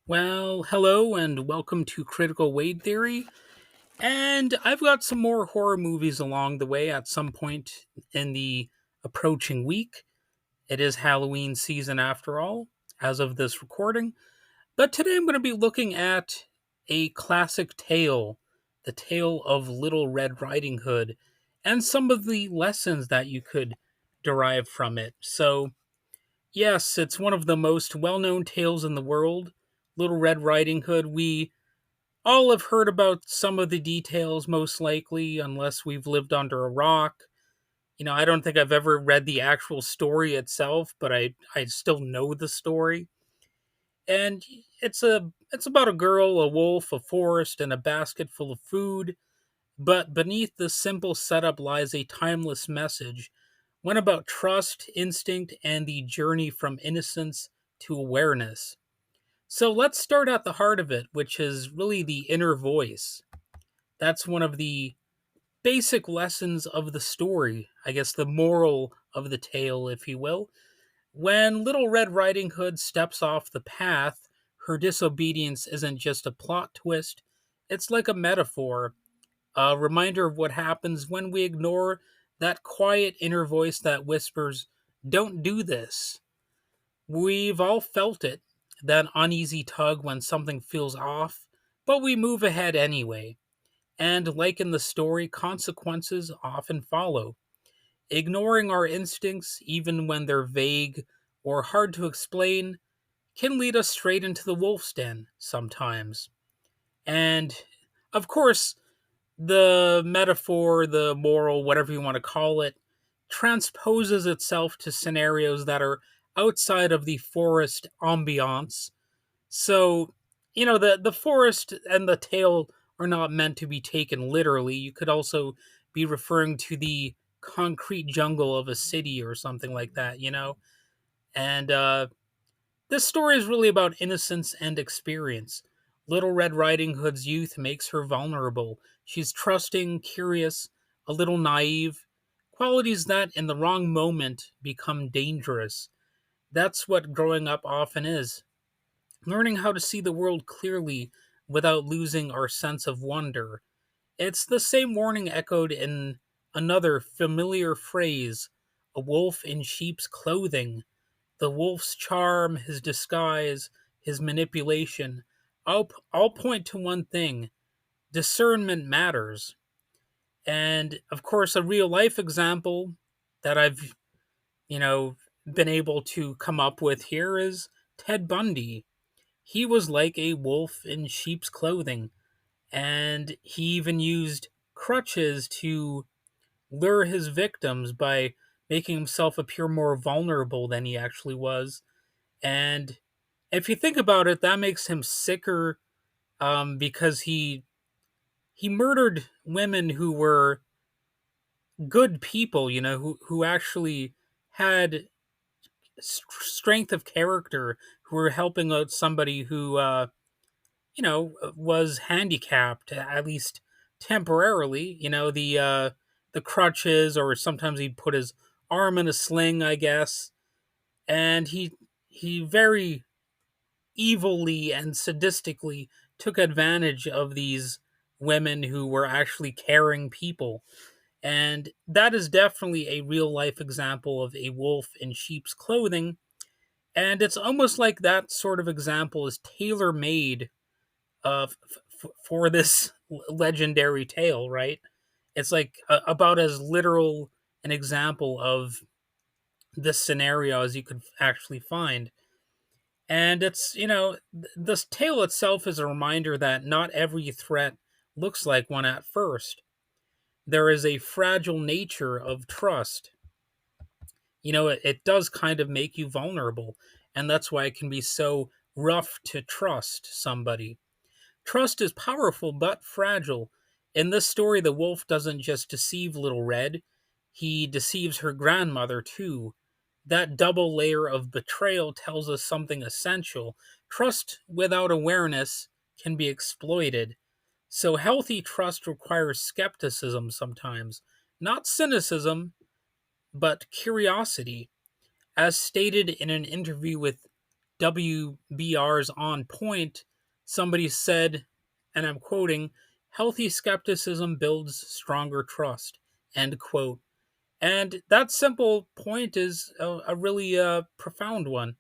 Well, hello and welcome to Critical Wade Theory. And I've got some more horror movies along the way at some point in the approaching week. It is Halloween season after all, as of this recording. But today I'm going to be looking at a classic tale, the tale of Little Red Riding Hood, and some of the lessons that you could derive from it. So, yes, it's one of the most well known tales in the world. Little Red Riding Hood. We all have heard about some of the details, most likely, unless we've lived under a rock. I don't think I've ever read the actual story itself, but I still know the story. And it's about a girl, a wolf, a forest, and a basket full of food. But beneath this simple setup lies a timeless message, one about trust, instinct, and the journey from innocence to awareness. So let's start at the heart of it, which is really the inner voice. That's one of the basic lessons of the story, I guess the moral of the tale, if you will. When Little Red Riding Hood steps off the path, her disobedience isn't just a plot twist, it's like a metaphor, a reminder of what happens when we ignore that quiet inner voice that whispers, "Don't do this." We've all felt it, that uneasy tug when something feels off, but we move ahead anyway. And like in the story, consequences often follow. Ignoring our instincts, even when they're vague or hard to explain, can lead us straight into the wolf's den sometimes. And of course, the metaphor, the moral, whatever you want to call it, transposes itself to scenarios that are outside of the forest ambiance. So, the forest and the tale are not meant to be taken literally. You could also be referring to the concrete jungle of a city or something like that. And this story is really about innocence and experience. Little Red Riding Hood's youth makes her vulnerable. She's trusting, curious, a little naive, qualities that in the wrong moment become dangerous. That's what growing up often is, learning how to see the world clearly without losing our sense of wonder. It's the same warning echoed in another familiar phrase, a wolf in sheep's clothing. The wolf's charm, his disguise, his manipulation, all point to one thing: discernment matters. And of course, a real life example that I've, you know, been able to come up with here is Ted Bundy. He was like a wolf in sheep's clothing, and he even used crutches to lure his victims by making himself appear more vulnerable than he actually was. And if you think about it, that makes him sicker, because he murdered women who were good people, who actually had strength of character, who were helping out somebody who was handicapped, at least temporarily. The crutches, or sometimes he'd put his arm in a sling, I guess. And he very evilly and sadistically took advantage of these women who were actually caring people. And that is definitely a real life example of a wolf in sheep's clothing. And it's almost like that sort of example is tailor made for this legendary tale, right? It's like about as literal an example of this scenario as you could actually find. And this tale itself is a reminder that not every threat looks like one at first. There is a fragile nature of trust. It does kind of make you vulnerable, and that's why it can be so rough to trust somebody. Trust is powerful but fragile. In this story, the wolf doesn't just deceive Little Red, he deceives her grandmother too. That double layer of betrayal tells us something essential. Trust without awareness can be exploited. So, healthy trust requires skepticism sometimes. Not cynicism, but curiosity. As stated in an interview with WBR's On Point, somebody said, and I'm quoting, healthy skepticism builds stronger trust, end quote. And that simple point is a really profound one.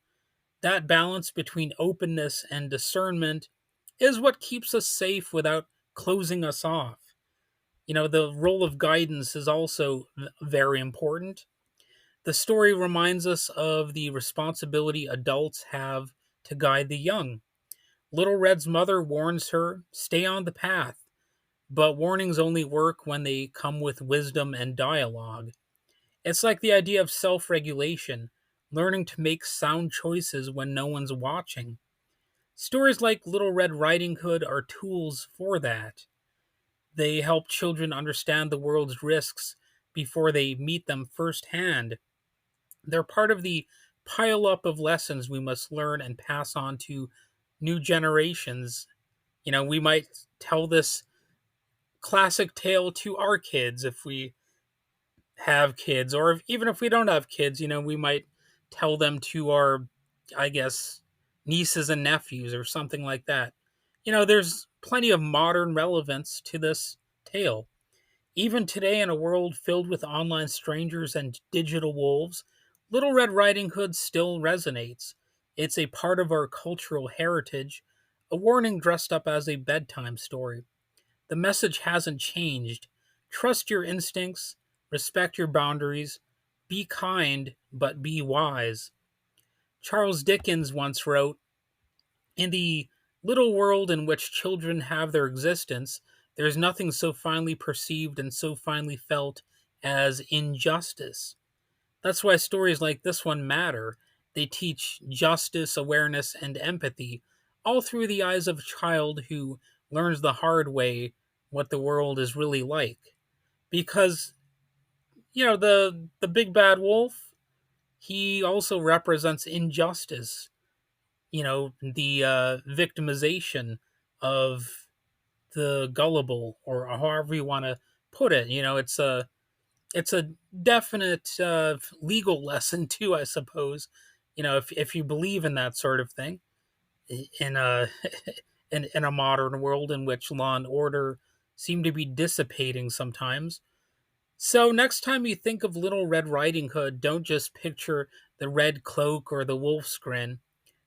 That balance between openness and discernment is what keeps us safe without closing us off. The role of guidance is also very important. The story reminds us of the responsibility adults have to guide the young. Little Red's mother warns her, stay on the path, but warnings only work when they come with wisdom and dialogue. It's like the idea of self regulation, learning to make sound choices when no one's watching. Stories like Little Red Riding Hood are tools for that. They help children understand the world's risks before they meet them firsthand. They're part of the pile up of lessons we must learn and pass on to new generations. We might tell this classic tale to our kids if we have kids, or even if we don't have kids, we might tell them to our, I guess, nieces and nephews or something like that. There's plenty of modern relevance to this tale. Even today, in a world filled with online strangers and digital wolves, Little Red Riding Hood still resonates. It's a part of our cultural heritage, a warning dressed up as a bedtime story. The message hasn't changed. Trust your instincts, respect your boundaries, be kind, but be wise. Charles Dickens once wrote, in the little world in which children have their existence, there is nothing so finely perceived and so finely felt as injustice. That's why stories like this one matter. They teach justice, awareness, and empathy, all through the eyes of a child who learns the hard way what the world is really like. Because, the big bad wolf, he also represents injustice, the victimization of the gullible, or however you want to put it. It's a definite legal lesson too, I suppose. If you believe in that sort of thing, in a in a modern world in which law and order seem to be dissipating sometimes. So next time you think of Little Red Riding Hood, don't just picture the red cloak or the wolf's grin.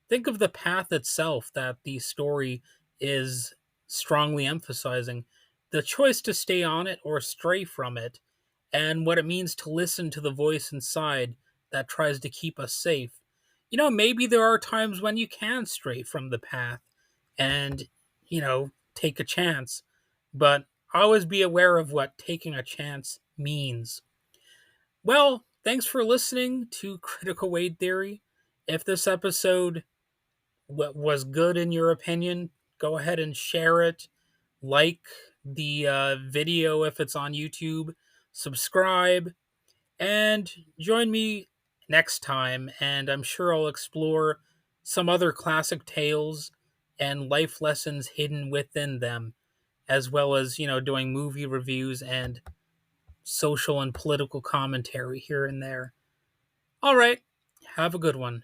Think of the path itself that the story is strongly emphasizing, the choice to stay on it or stray from it, and what it means to listen to the voice inside that tries to keep us safe. Maybe there are times when you can stray from the path and, take a chance, but always be aware of what taking a chance means. Well, thanks for listening to Critical Weight Theory. If this episode was good in your opinion, go ahead and share it. Like the video if it's on YouTube. Subscribe. And join me next time. And I'm sure I'll explore some other classic tales and life lessons hidden within them, as well as, doing movie reviews and social and political commentary here and there. All right. Have a good one.